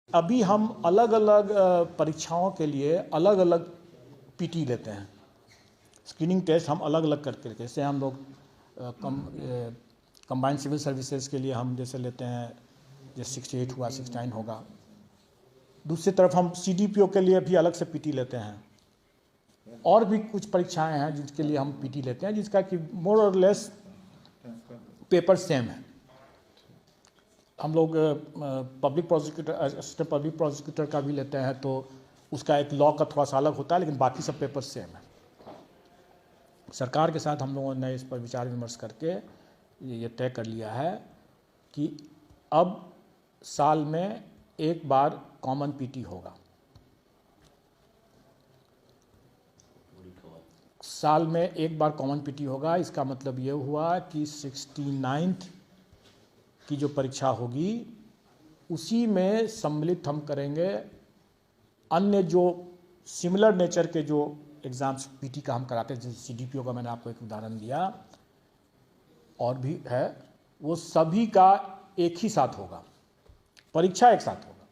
अभी हम अलग अलग परीक्षाओं के लिए अलग अलग पीटी लेते हैं। स्क्रीनिंग टेस्ट हम अलग अलग करके, जैसे हम लोग कंबाइंड सिविल सर्विसेज के लिए हम जैसे लेते हैं, जैसे 68 हुआ, 69 होगा। दूसरी तरफ हम CDPO के लिए भी अलग से पीटी लेते हैं। और भी कुछ परीक्षाएं हैं जिसके लिए हम पीटी लेते हैं, जिसका कि मोर और लेस पेपर सेम है। हम लोग public prosecutor, assistant public prosecutor का भी लेते हैं, तो उसका एक लॉ का थोड़ा सा अलग होता है, लेकिन बाकी सब पेपर सेम है। सरकार के साथ हम लोगों ने इस पर विचार विमर्श करके ये तय कर लिया है कि अब साल में एक बार कॉमन पीटी होगा। साल में एक बार कॉमन पीटी होगा। इसका मतलब ये हुआ कि 69th की जो परीक्षा होगी उसी में सम्मिलित हम करेंगे अन्य जो सिमिलर नेचर के जो एग्ज़ाम्स पीटी का हम कराते हैं, जैसे CDPO का मैंने आपको एक उदाहरण दिया, और भी है, वो सभी का एक ही साथ होगा, परीक्षा एक साथ होगा।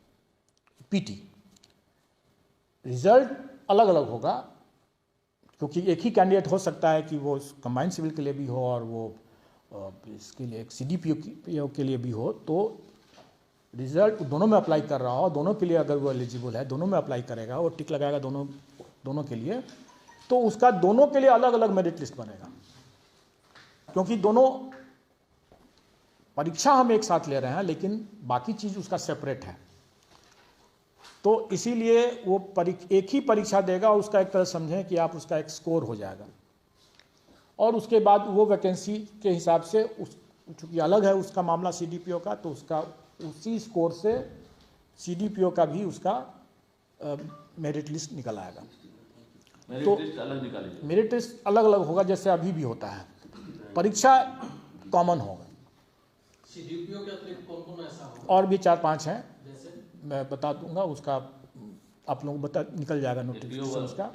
पीटी रिजल्ट अलग अलग होगा, क्योंकि एक ही कैंडिडेट हो सकता है कि वो कंबाइंड सिविल के लिए भी हो और वो इसके लिए एक CDPO के लिए भी हो, तो रिजल्ट दोनों में अप्लाई कर रहा हो, दोनों के लिए अगर वो एलिजिबल है, दोनों में अप्लाई करेगा, वो टिक लगाएगा दोनों के लिए, तो उसका दोनों के लिए अलग अलग मेरिट लिस्ट बनेगा। क्योंकि दोनों परीक्षा हम एक साथ ले रहे हैं, लेकिन बाकी चीज़ उसका सेपरेट है, तो इसीलिए वो एक ही परीक्षा देगा और उसका एक तरह समझें कि आप उसका एक स्कोर हो जाएगा, और उसके बाद वो वैकेंसी के हिसाब से चूँकि अलग है उसका मामला CDPO का, तो उसका उसी स्कोर से CDPO का भी उसका मेरिट लिस्ट निकल आएगा। तो मेरिट लिस्ट अलग अलग होगा, जैसे अभी भी होता है, परीक्षा कॉमन होगा। CDPO के अतिरिक्त कौन-कौन ऐसा होगा? और भी 4-5 हैं, जैसे मैं बता दूंगा, उसका आप लोगों को निकल जाएगा नोटिफिकेशन उसका।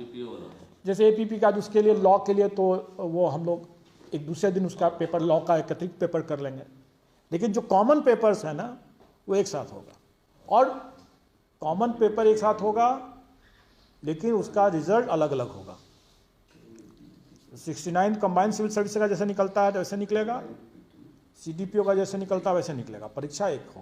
जैसे APP का, उसके लिए लॉ के लिए तो वो हम लोग एक दूसरे दिन उसका पेपर, लॉ का एक अतिरिक्त पेपर कर लेंगे, लेकिन जो कॉमन पेपर्स है ना वो एक साथ होगा। और कॉमन पेपर एक साथ होगा, लेकिन उसका रिजल्ट अलग अलग होगा। 69 कंबाइंड सिविल सर्विस का जैसे निकलता है तो वैसे निकलेगा, CDPO का जैसे निकलता है वैसे निकलेगा, परीक्षा एक होगा।